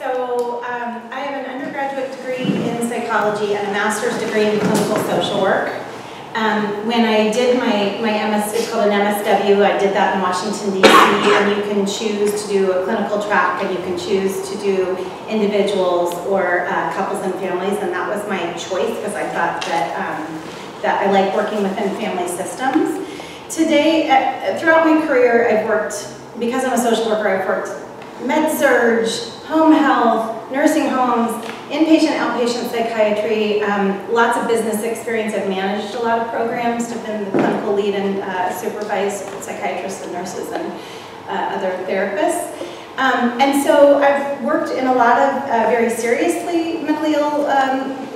I have an undergraduate degree in psychology and a master's degree in clinical social work. When I did my MS, it's called an MSW, I did that in Washington, D.C., and you can choose to do a clinical track, and you can choose to do individuals or couples and families, and that was my choice because I thought that I like working within family systems. Today, throughout my career, I've worked, because I'm a social worker, I've worked med-surg, home health, nursing homes, inpatient, outpatient psychiatry, lots of business experience. I've managed a lot of programs, I've been the clinical lead and supervised psychiatrists and nurses and other therapists. And so I've worked in a lot of very seriously mentally ill,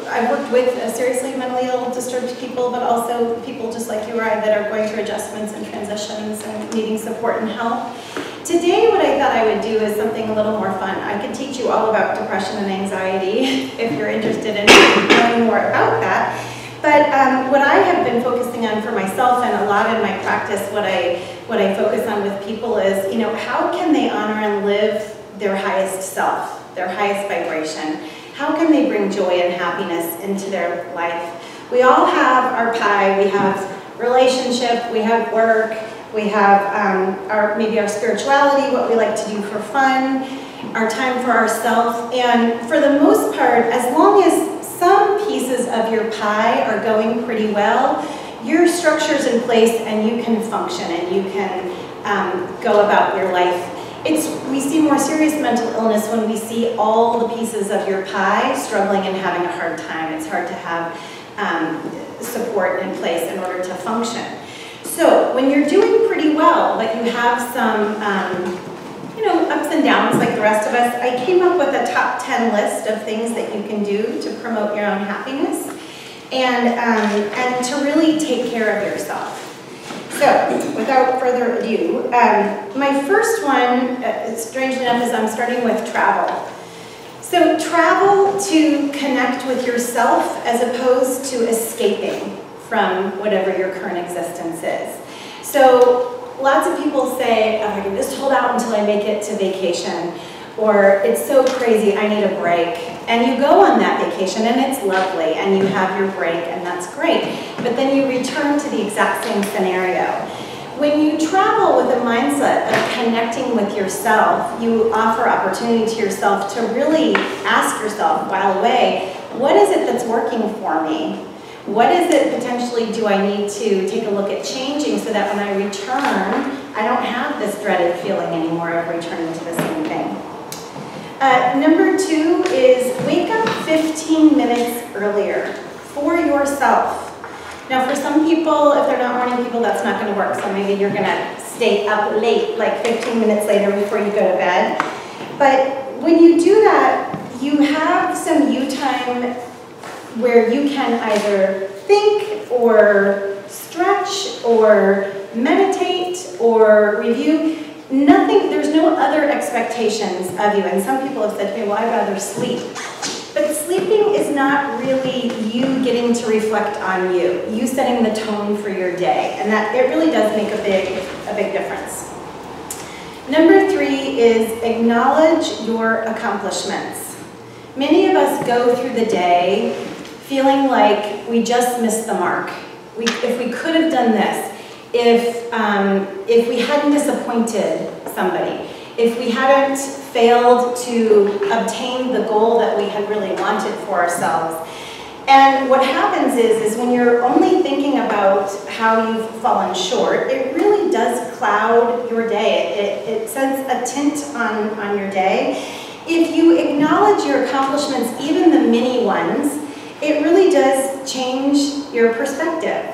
I've worked with seriously mentally ill, disturbed people, but also people just like you or I that are going through adjustments and transitions and needing support and help. Today, what I thought I would do is something a little more fun. I could teach you all about depression and anxiety if you're interested in knowing more about that. But what I have been focusing on for myself and a lot in my practice, what I focus on with people is, you know, how can they honor and live their highest self, their highest vibration? How can they bring joy and happiness into their life? We all have our pie. We have relationship, we have work, we have maybe our spirituality, what we like to do for fun, our time for ourselves, and for the most part, as long as some pieces of your pie are going pretty well, your structure's in place and you can function and you can go about your life. We see more serious mental illness when we see all the pieces of your pie struggling and having a hard time. It's hard to have support in place in order to function. So when you're doing pretty well, but you have some ups and downs like the rest of us, I came up with a top 10 list of things that you can do to promote your own happiness and to really take care of yourself. So without further ado, my first one, strangely enough, is I'm starting with travel. So travel to connect with yourself as opposed to escaping from whatever your current existence is. So lots of people say, oh, I can just hold out until I make it to vacation, or it's so crazy, I need a break. And you go on that vacation and it's lovely and you have your break and that's great, but then you return to the exact same scenario. When you travel with a mindset of connecting with yourself, you offer opportunity to yourself to really ask yourself while away, what is it that's working for me? What is it potentially do I need to take a look at changing so that when I return, I don't have this dreaded feeling anymore of returning to the same thing. Number 2 is wake up 15 minutes earlier for yourself. Now for some people, if they're not morning people, that's not going to work. So maybe you're going to stay up late, like 15 minutes later before you go to bed. But when you do that, you have some you time where you can either think or stretch or meditate or review. There's no other expectations of you. And some people have said to me, well, I'd rather sleep. But sleeping is not really you getting to reflect on you setting the tone for your day. And that it really does make a big difference. Number 3 is acknowledge your accomplishments. Many of us go through the day feeling like we just missed the mark. If we could have done this, if we hadn't disappointed somebody, if we hadn't failed to obtain the goal that we had really wanted for ourselves. And what happens is when you're only thinking about how you've fallen short, it really does cloud your day. It sends a tint on your day. If you acknowledge your accomplishments, even the mini ones, it really does change your perspective.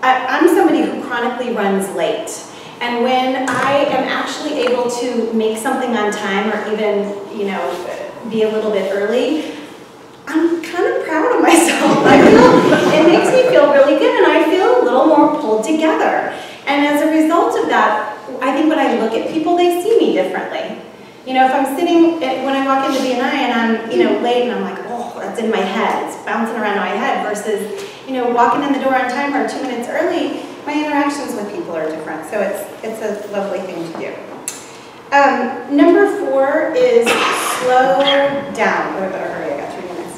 I'm somebody who chronically runs late. And when I am actually able to make something on time or even, be a little bit early, I'm kind of proud of myself. It makes me feel really good and I feel a little more pulled together. And as a result of that, I think when I look at people, they see me differently. If I'm sitting, when I walk into BNI and I'm, late and I'm like, oh, that's in my head, it's bouncing around my head versus, walking in the door on time or 2 minutes early, my interactions with people are different. So it's a lovely thing to do. Number 4 is slow down. Oh, I better hurry, I got 3 minutes.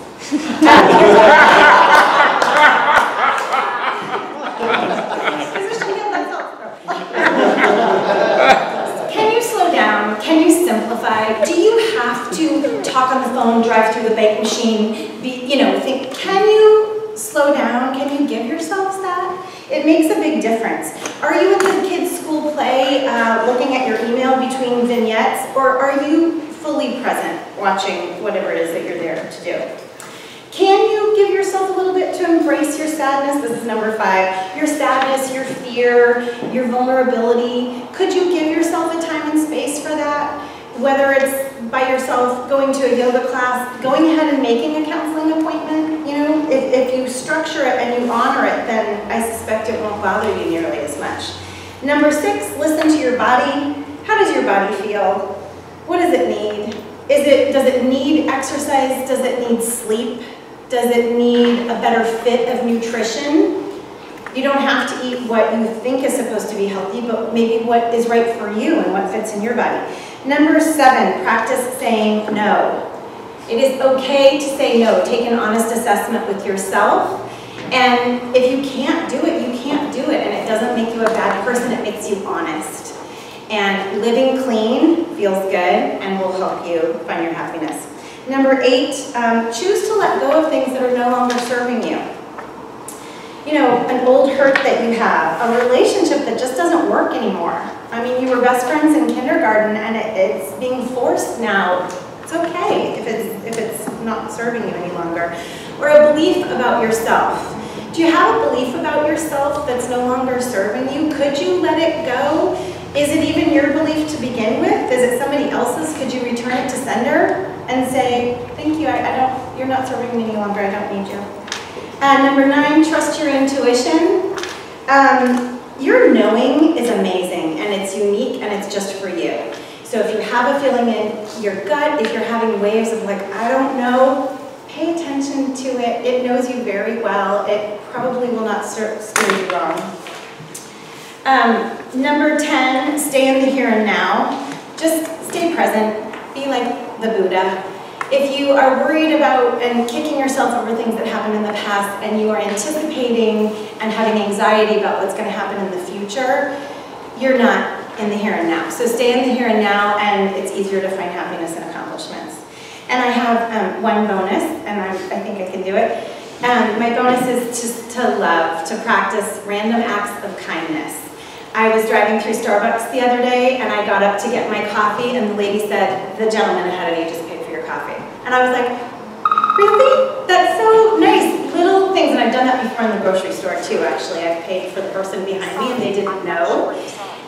Can you slow down? Can you simplify? Do you have to talk on the phone, drive through the bank machine, think, can you slow down? Can you give yourselves that? It makes a big difference. Are you in the kids' school play looking at your email between vignettes, or are you fully present watching whatever it is that you're there to do? Can you give yourself a little bit to embrace your sadness? This is number 5. Your sadness, your fear, your vulnerability. Could you give yourself a time and space for that? Whether it's by yourself, going to a yoga class, going ahead and making a counseling appointment. If you structure it and you honor it, then I suspect it won't bother you nearly as much. Number 6, listen to your body. How does your body feel? What does it need? Does it need exercise? Does it need sleep? Does it need a better fit of nutrition? You don't have to eat what you think is supposed to be healthy, but maybe what is right for you and what fits in your body. Number 7, practice saying no. It is okay to say no. Take an honest assessment with yourself. And if you can't do it, you can't do it. And it doesn't make you a bad person, it makes you honest. And living clean feels good and will help you find your happiness. Number 8, choose to let go of things that are no longer serving you. An old hurt that you have, a relationship that just doesn't work anymore. I mean, you were best friends in kindergarten and it's being forced now. It's okay if it's not serving you any longer. Or a belief about yourself. Do you have a belief about yourself that's no longer serving you? Could you let it go? Is it even your belief to begin with? Is it somebody else's? Could you return it to sender and say, thank you, you're not serving me any longer, I don't need you. Number 9, trust your intuition. Your knowing is amazing and it's unique and it's just for you. So if you have a feeling in your gut, if you're having waves of like, I don't know, pay attention to it. It knows you very well. It probably will not steer you wrong. Number 10, stay in the here and now. Just stay present. Be like the Buddha. If you are worried about and kicking yourself over things that happened in the past and you are anticipating and having anxiety about what's going to happen in the future, you're not in the here and now. So stay in the here and now, and it's easier to find happiness and accomplishments. And I have one bonus, and I think I can do it. My bonus is just to love, to practice random acts of kindness. I was driving through Starbucks the other day, and I got up to get my coffee, and the lady said, the gentleman ahead of you just paid for your coffee. And I was like, really? That's so nice. Little things, and I've done that before in the grocery store too, actually. I've paid for the person behind me, and they didn't know.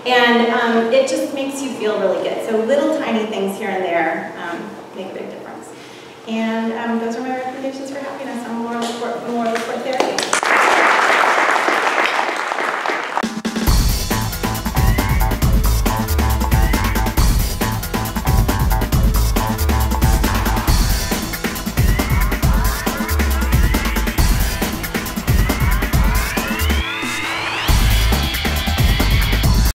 And it just makes you feel really good. So little tiny things here and there make a big difference. And those are my recommendations for happiness. I'm Laura LaForte.